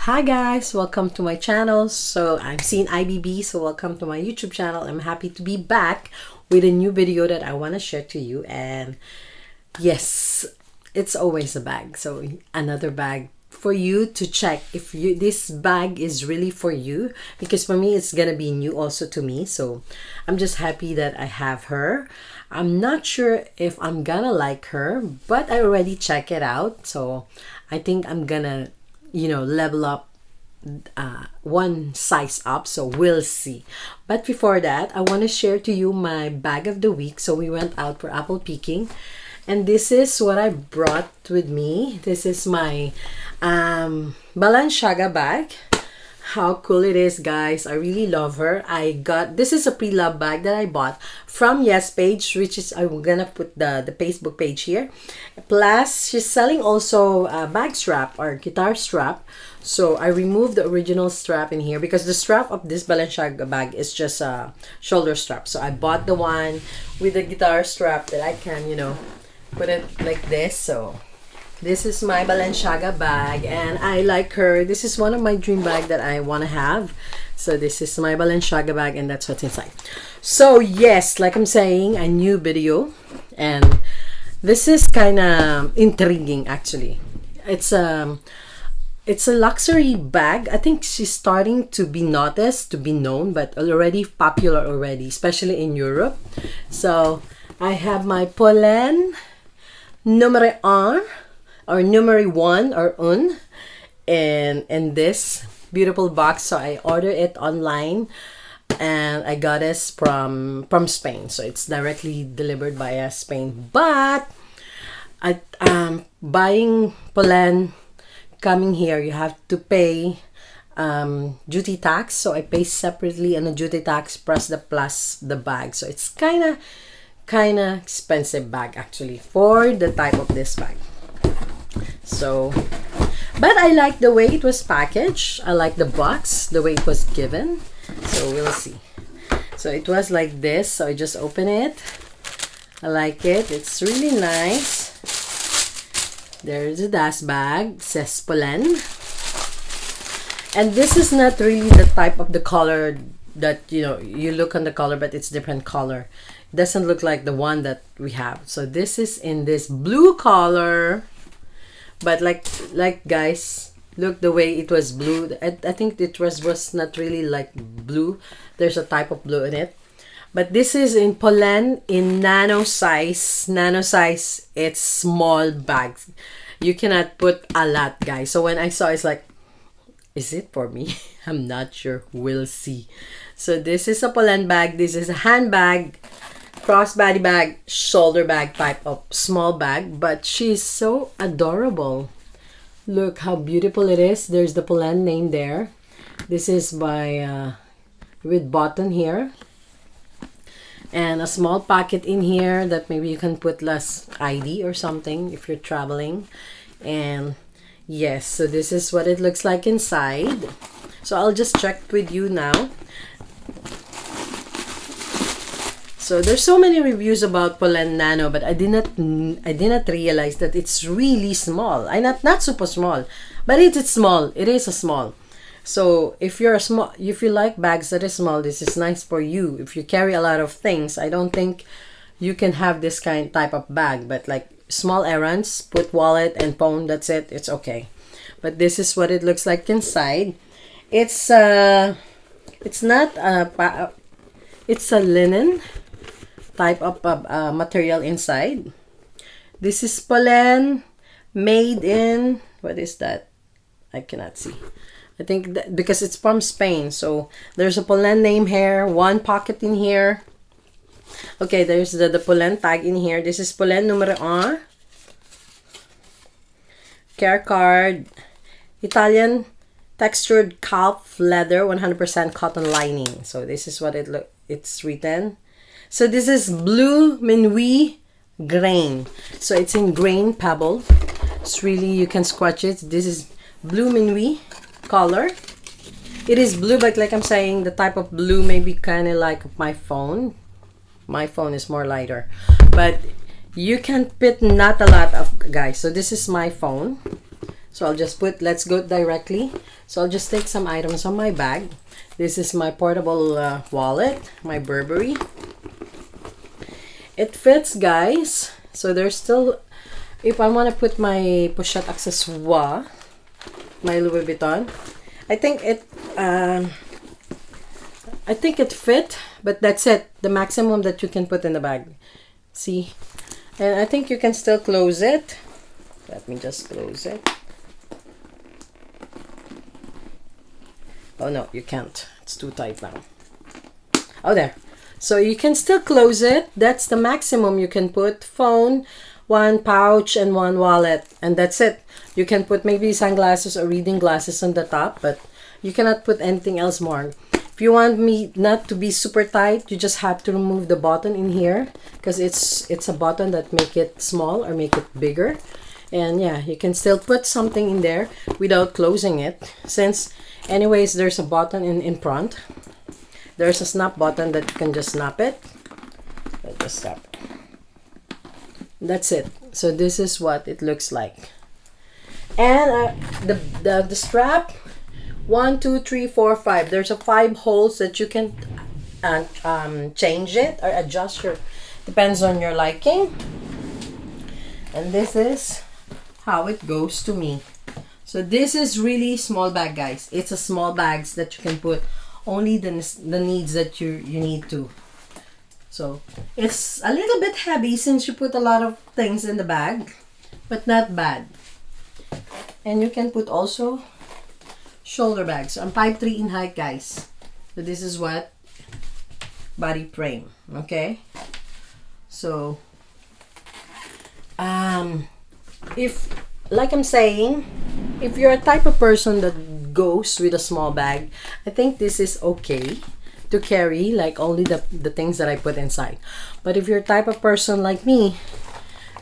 Hi guys, welcome to my channel. So I'm seeing IBB, so welcome to my YouTube channel. I'm happy to be back with a new video that I want to share to you. And yes, it's always a bag, so another bag for you to check if this bag is really for you, because for me it's gonna be new also to me. So I'm just happy that I have her. I'm not sure if I'm gonna like her, but I already check it out, so I think I'm gonna level up one size up, so we'll see. But before that, I want to share to you my bag of the week. So we went out for apple picking, and this is what I brought with me. This is my Balenciaga bag. How cool it is, guys. I really love her. This is a pre-love bag that I bought from Yes page, which is, I'm gonna put the Facebook page here. Plus she's selling also a bag strap or guitar strap. So I removed the original strap in here because the strap of this Balenciaga bag is just a shoulder strap. So I bought the one with the guitar strap that I can put it like this. So this is my Balenciaga bag, and I like her. This is one of my dream bag that I want to have. So this is my Balenciaga bag, and that's what's inside. So yes, like I'm saying, a new video, and this is kind of intriguing actually. It's a luxury bag. I think she's starting to be noticed, to be known, but already popular already, especially in Europe. So I have my Polène Numero or Numero 1 or un in this beautiful box. So I ordered it online and I got it from Spain, so it's directly delivered via Spain. But buying Polène, coming here, you have to pay duty tax. So I pay separately on the duty tax plus the bag. So it's kind of expensive bag actually for the type of this bag. So, but I like the way it was packaged. I like the box, the way it was given. So we'll see. So it was like this. So I just open it. I like it. It's really nice. There's a dust bag. It says Polène. And this is not really the type of the color that you look on the color, but it's different color. It doesn't look like the one that we have. So this is in this blue color. But like guys, look the way it was blue. I think it was not really like blue. There's a type of blue in it. But this is in Polène in nano size. Nano size, it's small bags. You cannot put a lot, guys. So when I saw it's like, is it for me? I'm not sure. We'll see. So this is a Polène bag. This is a handbag, crossbody bag, shoulder bag type of small bag, but she's so adorable. Look how beautiful it is. There's the Polène name there. This is by with button here, and a small pocket in here that maybe you can put less ID or something if you're traveling. And yes, so this is what it looks like inside. So I'll just check with you now. So there's so many reviews about Polène Nano, but I did not realize that it's really small. Not super small, but it's small. It is a small. So if you like bags that is small, this is nice for you. If you carry a lot of things, I don't think you can have this type of bag. But like small errands, put wallet and phone. That's it. It's okay. But this is what it looks like inside. It's not it's a linen type of material inside. This is Polène, made in, what is that? I cannot see. I think that because it's from Spain, so there's a Polène name here, one pocket in here. Okay, there's the Polène tag in here. This is Polène Numero 1. Care card, Italian textured calf leather, 100% cotton lining. So this is what it's written. So this is blue minuit grain. So it's in grain pebble. It's really, you can scratch it. This is blue minuit color. It is blue, but like I'm saying, the type of blue may be kind of like my phone. My phone is more lighter. But you can fit not a lot of, guys. So this is my phone. So I'll just put, let's go directly. So I'll just take some items on my bag. This is my portable wallet, my Burberry. It fits, guys. So there's still, if I want to put my pochette accessoire, my Louis Vuitton, I think it fit, but that's it. The maximum that you can put in the bag. See? And I think you can still close it. Let me just close it. Oh no, you can't. It's too tight now. Oh, there. So you can still close it. That's the maximum you can put. Phone, one pouch, and one wallet. And that's it. You can put maybe sunglasses or reading glasses on the top, but you cannot put anything else more. If you want me not to be super tight, you just have to remove the button in here, because it's a button that make it small or make it bigger. And yeah, you can still put something in there without closing it, since anyways there's a button in front. There's a snap button that you can just snap it. Let's just snap it. That's it. So this is what it looks like. And the strap, 1 2 3 4 5, there's a 5 holes that you can change it or adjust your, depends on your liking. And this is how it goes to me. So this is really small bag, guys. It's a small bags that you can put only the needs that you need to. So it's a little bit heavy since you put a lot of things in the bag, but not bad. And you can put also shoulder bags. I'm 5'3" in height, guys. So this is what body frame. Okay. So if, like I'm saying, if you're a type of person that goes with a small bag, I think this is okay to carry, like only the things that I put inside. But if you're a type of person like me,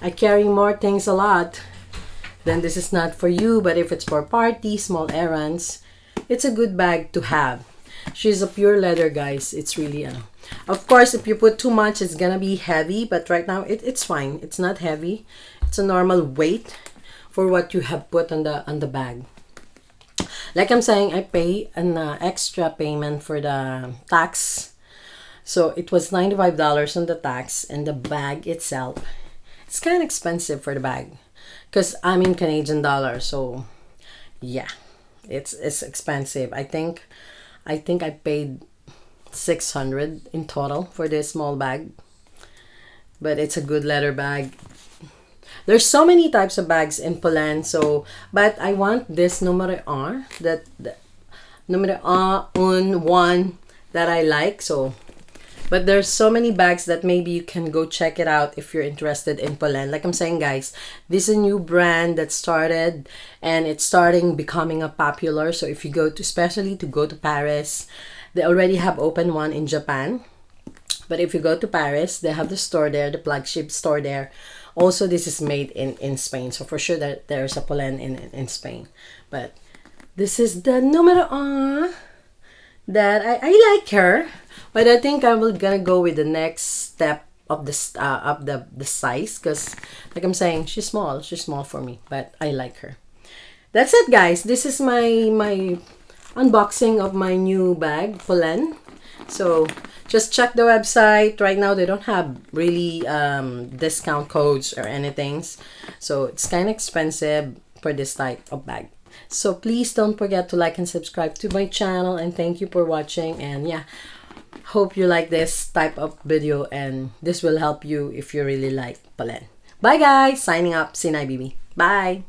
I carry more things a lot, then this is not for you. But if it's for party, small errands, it's a good bag to have. She's a pure leather, guys. It's really of course, if you put too much, it's gonna be heavy, but right now it's fine. It's not heavy. It's a normal weight for what you have put on the bag. Like I'm saying, I pay an extra payment for the tax. So it was $95 on the tax, and the bag itself, it's kind of expensive for the bag because I'm in Canadian dollars. So yeah, it's expensive. I think I paid $600 in total for this small bag, but it's a good leather bag. There's so many types of bags in Polène, so but I want this Numero that Numero one that I like. So but there's so many bags that maybe you can go check it out if you're interested in Polène. Like I'm saying, guys, this is a new brand that started, and it's starting becoming a popular. So if you go to, especially to go to Paris, they already have opened one in Japan. But if you go to Paris, they have the store there, the flagship store there. Also, this is made in Spain. So for sure that there's a Polène in Spain. But this is the Numero that I like her. But I think I'm gonna go with the next step of the size, because like I'm saying, she's small for me, but I like her. That's it, guys. This is my unboxing of my new bag, Polène. So just check the website. Right now they don't have really discount codes or anything, so it's kind of expensive for this type of bag. So please don't forget to like and subscribe to my channel, and thank you for watching. And yeah, hope you like this type of video, and this will help you if you really like Polène. Bye, guys. Signing up. Sinai Bibi. Bye.